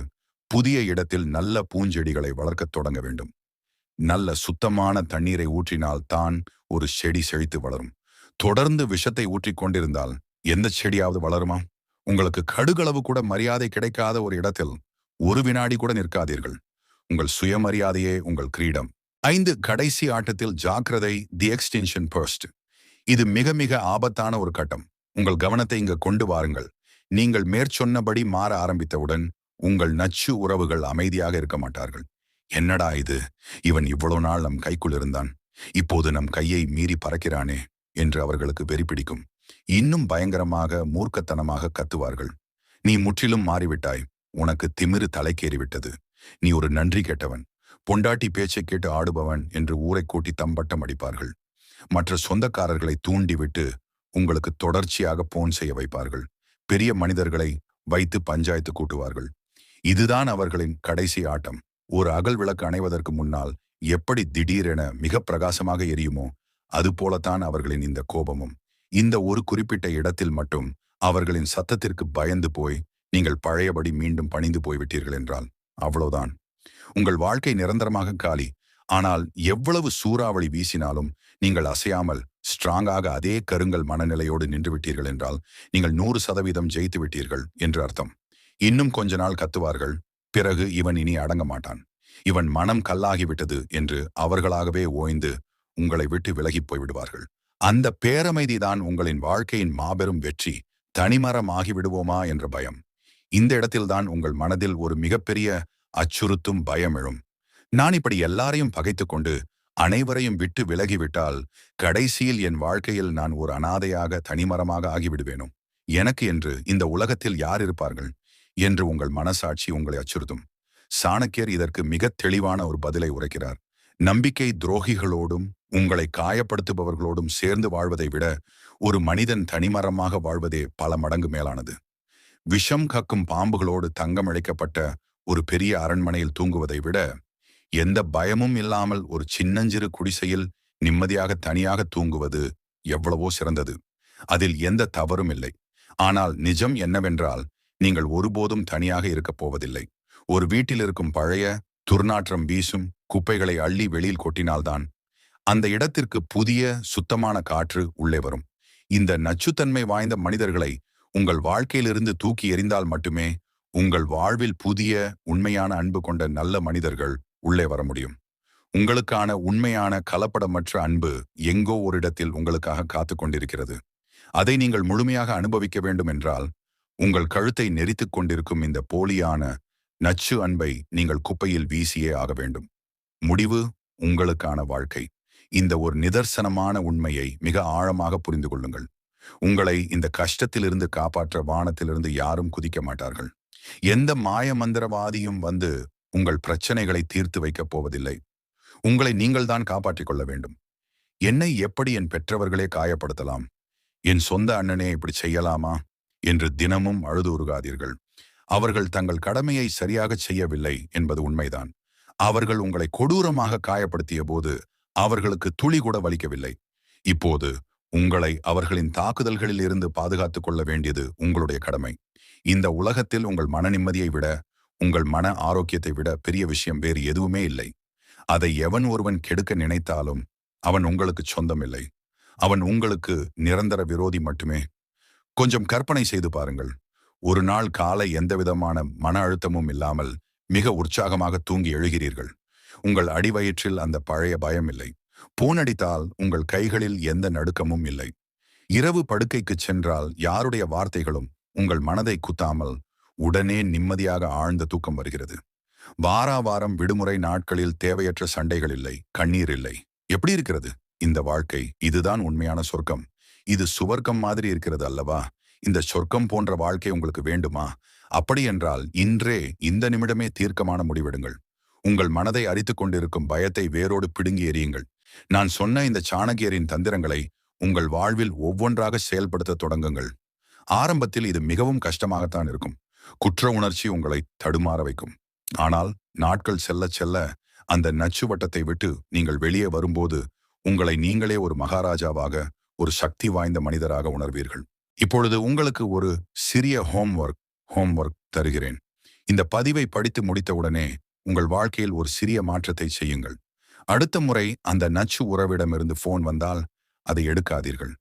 புதிய இடத்தில் நல்ல பூஞ்செடிகளை வளர்க்கத் தொடங்க வேண்டும். நல்ல சுத்தமான தண்ணீரை ஊற்றினால் தான் ஒரு செடி செழித்து வளரும். தொடர்ந்து விஷத்தை ஊற்றிக் கொண்டிருந்தால் எந்த செடியாவது வளருமா? உங்களுக்கு கடுகளவு கூட மரியாதை கிடைக்காத ஒரு இடத்தில் ஒரு வினாடி கூட நிற்காதீர்கள். உங்கள் சுயமரியாதையே உங்கள் கிரீடம். 5 கடைசி ஆட்டத்தில் ஜாக்கிரதை, தி எக்ஸ்டென்ஷன் பர்ஸ்ட். இது மிக மிக ஆபத்தான ஒரு கட்டம். உங்கள் கவனத்தை இங்கு கொண்டு வாருங்கள். நீங்கள் மேற்சொன்னபடி மாற ஆரம்பித்தவுடன் உங்கள் நச்சு உறவுகள் அமைதியாக இருக்க மாட்டார்கள். என்னடா இது, இவன் இவ்வளவு நாள் நம் கைக்குள் இருந்தான், இப்போது நம் கையை மீறி பறக்கிறானே என்று அவர்களுக்கு வெறி பிடிக்கும். இன்னும் பயங்கரமாக மூர்க்கத்தனமாக கத்துவார்கள். நீ முற்றிலும் மாறிவிட்டாய், உனக்கு திமிரு தலைக்கேறிவிட்டது, நீ ஒரு நன்றி கெட்டவன், பொண்டாட்டி பேச்சை கேட்டு ஆடுபவன் என்று ஊரை கூட்டி தம்பட்டம் அடிப்பார்கள். மற்ற சொந்தக்காரர்களை தூண்டிவிட்டு உங்களுக்கு தொடர்ச்சியாக போன் செய்ய வைப்பார்கள். பெரிய மனிதர்களை வைத்து பஞ்சாயத்து கூட்டுவார்கள். இதுதான் அவர்களின் கடைசி ஆட்டம். ஒரு அகல் விளக்கு அணைவதற்கு முன்னால் எப்படி திடீரென மிக பிரகாசமாக எரியுமோ அதுபோலத்தான் அவர்களின் இந்த கோபமும். இந்த ஒரு குறிப்பிட்ட இடத்தில் மட்டும் அவர்களின் சத்தத்திற்கு பயந்து போய் நீங்கள் பழையபடி மீண்டும் பணிந்து போய்விட்டீர்கள் என்றால் அவ்வளவுதான். உங்கள் வாழ்க்கை நிரந்தரமாக காலி. ஆனால் எவ்வளவு சூறாவளி வீசினாலும் நீங்கள் அசையாமல் ஸ்ட்ராங்காக அதே கருங்கல் மனநிலையோடு நின்று விட்டீர்கள் என்றால் நீங்கள் 100% ஜெயித்து விட்டீர்கள் என்று அர்த்தம். இன்னும் கொஞ்ச நாள் கத்துவார்கள். பிறகு இவன் இனி அடங்க மாட்டான், இவன் மனம் கல்லாகிவிட்டது என்று அவர்களாகவே ஓய்ந்து உங்களை விட்டு விலகி போய்விடுவார்கள். அந்த பேரமைதிதான் உங்களின் வாழ்க்கையின் மாபெரும் வெற்றி. தனிமரம் ஆகிவிடுவோமா என்ற பயம். இந்த இடத்தில்தான் உங்கள் மனதில் ஒரு மிகப்பெரிய அச்சுறுத்தும் பயம் எழும். நான் இப்படி எல்லாரையும் பகைத்துக் கொண்டு அனைவரையும் விட்டு விலகிவிட்டால் கடைசியில் என் வாழ்க்கையில் நான் ஒரு அனாதையாக தனிமரமாக ஆகிவிடுவேனோ, எனக்கு என்று இந்த உலகத்தில் யார் இருப்பார்கள் என்று உங்கள் மனசாட்சி உங்களை அச்சுறுத்தும். சாணக்கியர் இதற்கு மிக தெளிவான ஒரு பதிலை உரைக்கிறார். நம்பிக்கை துரோகிகளோடும் உங்களை காயப்படுத்துபவர்களோடும் சேர்ந்து வாழ்வதை விட ஒரு மனிதன் தனிமரமாக வாழ்வதே பல மடங்கு மேலானது. விஷம் கக்கும் பாம்புகளோடு தங்கமழைக்கப்பட்ட ஒரு பெரிய அரண்மனையில் தூங்குவதை விட எந்த பயமும் இல்லாமல் ஒரு சின்னஞ்சிறு குடிசையில் நிம்மதியாக தனியாக தூங்குவது எவ்வளவோ சிறந்தது. அதில் எந்த தவறும் இல்லை. ஆனால் நிஜம் என்னவென்றால் நீங்கள் ஒருபோதும் தனியாக இருக்கப் போவதில்லை. ஒரு வீட்டில் இருக்கும் பழைய துர்நாற்றம் வீசும் குப்பைகளை அள்ளி வெளியில் கொட்டினால்தான் அந்த இடத்திற்கு புதிய சுத்தமான காற்று உள்ளே வரும். இந்த நச்சுத்தன்மை வாய்ந்த மனிதர்களை உங்கள் வாழ்க்கையிலிருந்து தூக்கி எறிந்தால் மட்டுமே உங்கள் வாழ்வில் புதிய உண்மையான அன்பு கொண்ட நல்ல மனிதர்கள் உள்ளே வர முடியும். உங்களுக்கான உண்மையான கலப்படமற்ற அன்பு எங்கோ ஒரு இடத்தில் உங்களுக்காக காத்து கொண்டிருக்கிறது. அதை நீங்கள் முழுமையாக அனுபவிக்க வேண்டும் என்றால் உங்கள் கழுத்தை நெரித்துக் கொண்டிருக்கும் இந்த போலியான நச்சு அன்பை நீங்கள் குப்பையில் வீசியே ஆக வேண்டும். முடிவு உங்களுக்கான வாழ்க்கை. இந்த ஒரு நிதர்சனமான உண்மையை மிக ஆழமாக புரிந்து கொள்ளுங்கள். உங்களை இந்த கஷ்டத்திலிருந்து காப்பாற்ற வானத்திலிருந்து யாரும் குதிக்க மாட்டார்கள். எந்த மாய மந்திரவாதியும் வந்து உங்கள் பிரச்சனைகளை தீர்த்து வைக்கப் போவதில்லை. உங்களை நீங்கள் தான் காப்பாற்றிக் கொள்ள வேண்டும். என்னை எப்படி என் பெற்றவர்களே காயப்படுத்தலாம், என் சொந்த அண்ணனே இப்படி செய்யலாமா என்று தினமும் அழுது உருகாதீர்கள். அவர்கள் தங்கள் கடமையை சரியாக செய்யவில்லை என்பது உண்மைதான். அவர்கள் உங்களை கொடூரமாக காயப்படுத்திய போது அவர்களுக்கு துளி கூட வலிக்கவில்லை. இப்போது உங்களை அவர்களின் தாக்குதல்களில் இருந்து பாதுகாத்துக் கொள்ள வேண்டியது உங்களுடைய கடமை. இந்த உலகத்தில் உங்கள் மன நிம்மதியை விட, உங்கள் மன ஆரோக்கியத்தை விட பெரிய விஷயம் வேறு எதுவுமே இல்லை. அதை எவன் ஒருவன் கெடுக்க நினைத்தாலும் அவன் உங்களுக்கு சொந்தமில்லை. அவன் உங்களுக்கு நிரந்தர விரோதி மட்டுமே. கொஞ்சம் கற்பனை செய்து பாருங்கள். ஒரு நாள் காலை எந்தவிதமான மன அழுத்தமும் இல்லாமல் மிக உற்சாகமாக தூங்கி எழுகிறீர்கள். உங்கள் அடிவயிற்றில் அந்த பழைய பயம் இல்லை. பூனடித்தால் உங்கள் கைகளில் எந்த நடுக்கமும் இல்லை. இரவு படுக்கைக்கு சென்றால் யாருடைய வார்த்தைகளும் உங்கள் மனதை குத்தாமல் உடனே நிம்மதியாக ஆழ்ந்த தூக்கம் வருகிறது. வாரம் விடுமுறை நாட்களில் தேவையற்ற சண்டைகள் இல்லை, கண்ணீர் இல்லை. எப்படி இருக்கிறது இந்த வாழ்க்கை? இதுதான் உண்மையான சொர்க்கம். இது சுவர்க்கம் மாதிரி இருக்கிறது அல்லவா? இந்த சொர்க்கம் போன்ற வாழ்க்கை உங்களுக்கு வேண்டுமா? அப்படி என்றால் இன்றே இந்த நிமிடமே தீர்க்கமான முடிவெடுங்கள். உங்கள் மனதை அரித்துக் கொண்டிருக்கும் பயத்தை வேரோடு பிடுங்கி எறியுங்கள். நான் சொன்ன இந்த சாணக்கியரின் தந்திரங்களை உங்கள் வாழ்வில் ஒவ்வொன்றாக செயல்படுத்த தொடங்குங்கள். ஆரம்பத்தில் இது மிகவும் கஷ்டமாகத்தான் இருக்கும். குற்ற உணர்ச்சி உங்களை தடுமாற வைக்கும். ஆனால் நாட்கள் செல்ல செல்ல அந்த நச்சு வட்டத்தை விட்டு நீங்கள் வெளியே வரும்போது உங்களை நீங்களே ஒரு மகாராஜாவாக, ஒரு சக்தி வாய்ந்த மனிதராக உணர்வீர்கள். இப்பொழுது உங்களுக்கு ஒரு சிறிய ஹோம்ஒர்க் தருகிறேன். இந்த பதிவை படித்து முடித்தவுடனே உங்கள் வாழ்க்கையில் ஒரு சிறிய மாற்றத்தை செய்யுங்கள். அடுத்த முறை அந்த நச்சு உறவிடமிருந்து போன் வந்தால் அதை எடுக்காதீர்கள்.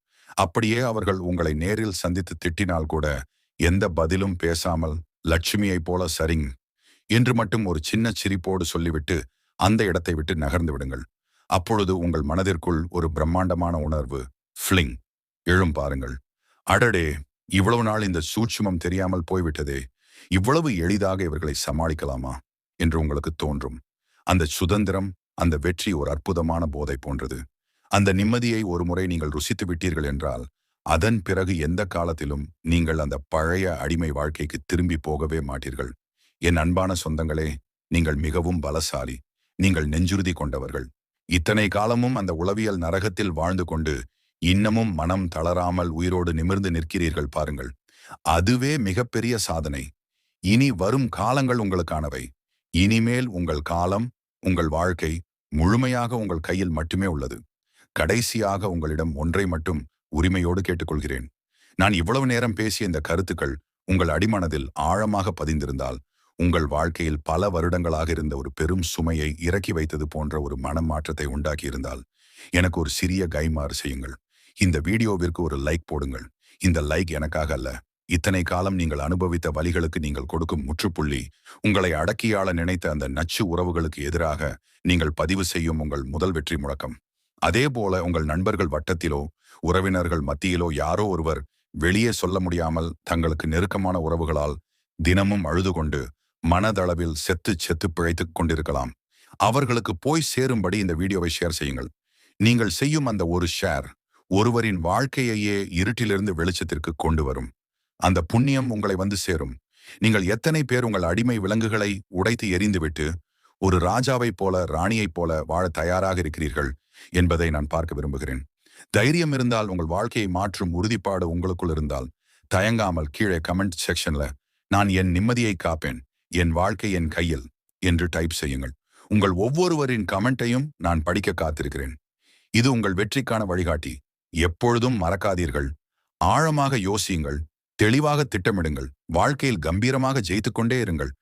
அப்படியே அவர்கள் உங்களை நேரில் சந்தித்து திட்டினால் கூட எந்த பதிலும் பேசாமல் லட்சுமியைப் போல சரிங் என்று மட்டும் ஒரு சின்ன சிரிப்போடு சொல்லிவிட்டு அந்த இடத்தை விட்டு நகர்ந்து விடுங்கள். அப்பொழுது உங்கள் மனதிற்குள் ஒரு பிரம்மாண்டமான உணர்வு ஃப்ளிங் எழும் பாருங்கள். அடடே, இவ்வளவு நாள் இந்த சூட்சுமம் தெரியாமல் போய்விட்டதே, இவ்வளவு எளிதாக இவர்களை சமாளிக்கலாமா என்று உங்களுக்கு தோன்றும். அந்த சுதந்திரம், அந்த வெற்றி ஒரு அற்புதமான போதை போன்றது. அந்த நிம்மதியை ஒரு முறை நீங்கள் ருசித்து விட்டீர்கள் என்றால் அதன் பிறகு எந்த காலத்திலும் நீங்கள் அந்த பழைய அடிமை வாழ்க்கைக்கு திரும்பி போகவே மாட்டீர்கள். என் அன்பான சொந்தங்களே, நீங்கள் மிகவும் பலசாலி. நீங்கள் நெஞ்சுறுதி கொண்டவர்கள். இத்தனை காலமும் அந்த உளவியல் நரகத்தில் வாழ்ந்து கொண்டு இன்னமும் மனம் தளராமல் உயிரோடு நிமிர்ந்து நிற்கிறீர்கள் பாருங்கள். அதுவே மிகப்பெரிய சாதனை. இனி வரும் காலங்கள் உங்களுக்கானவை. இனிமேல் உங்கள் காலம், உங்கள் வாழ்க்கை முழுமையாக உங்கள் கையில் மட்டுமே உள்ளது. கடைசியாக உங்களிடம் ஒன்றை மட்டும் உரிமையோடு கேட்டுக்கொள்கிறேன். நான் இவ்வளவு நேரம் பேசிய இந்த கருத்துக்கள் உங்கள் அடிமனதில் ஆழமாக பதிந்திருந்தால், உங்கள் வாழ்க்கையில் பல வருடங்களாக இருந்த ஒரு பெரும் சுமையை இறக்கி வைத்தது போன்ற ஒரு மனமாற்றத்தை உண்டாக்கியிருந்தால், எனக்கு ஒரு சிறிய கைமாறு செய்யுங்கள். இந்த வீடியோவிற்கு ஒரு லைக் போடுங்கள். இந்த லைக் எனக்காக அல்ல, இத்தனை காலம் நீங்கள் அனுபவித்த வலிகளுக்கு நீங்கள் கொடுக்கும் முற்றுப்புள்ளி, உங்களை அடக்கியாள நினைத்த அந்த நச்சு உறவுகளுக்கு எதிராக நீங்கள் பதிவு செய்யும் உங்கள் முதல் வெற்றி முழக்கம். அதே போல உங்கள் நண்பர்கள் வட்டத்திலோ உறவினர்கள் மத்தியிலோ யாரோ ஒருவர் வெளியே சொல்ல முடியாமல் தங்களுக்கு நெருக்கமான உறவுகளால் தினமும் அழுது கொண்டு மனதளவில் செத்து செத்து பிழைத்துக் கொண்டிருக்கலாம். அவர்களுக்கு போய் சேரும்படி இந்த வீடியோவை ஷேர் செய்யுங்கள். நீங்கள் செய்யும் அந்த ஒரு ஷேர் ஒருவரின் வாழ்க்கையையே இருட்டிலிருந்து வெளிச்சத்திற்கு கொண்டு வரும். அந்த புண்ணியம் உங்களை வந்து சேரும். நீங்கள் எத்தனை பேர் உங்கள் அடிமை விலங்குகளை உடைத்து எறிந்துவிட்டு ஒரு ராஜாவைப் போல ராணியைப் போல வாழ தயாராக இருக்கிறீர்கள் என்பதை நான் பார்க்க விரும்புகிறேன். தைரியம் இருந்தால், உங்கள் வாழ்க்கையை மாற்றும் உறுதிப்பாடு உங்களுக்குள் இருந்தால், தயங்காமல் கீழே கமெண்ட் செக்ஷன்ல நான் என் நிம்மதியை காப்பேன், என் வாழ்க்கை என் கையில் என்று டைப் செய்யுங்கள். உங்கள் ஒவ்வொருவரின் கமெண்ட்டையும் நான் படிக்க காத்திருக்கிறேன். இது உங்கள் வெற்றிக்கான வழிகாட்டி. எப்பொழுதும் மறக்காதீர்கள். ஆழமாக யோசியுங்கள், தெளிவாக திட்டமிடுங்கள், வாழ்க்கையில் கம்பீரமாக ஜெயித்துக்கொண்டே இருங்கள்.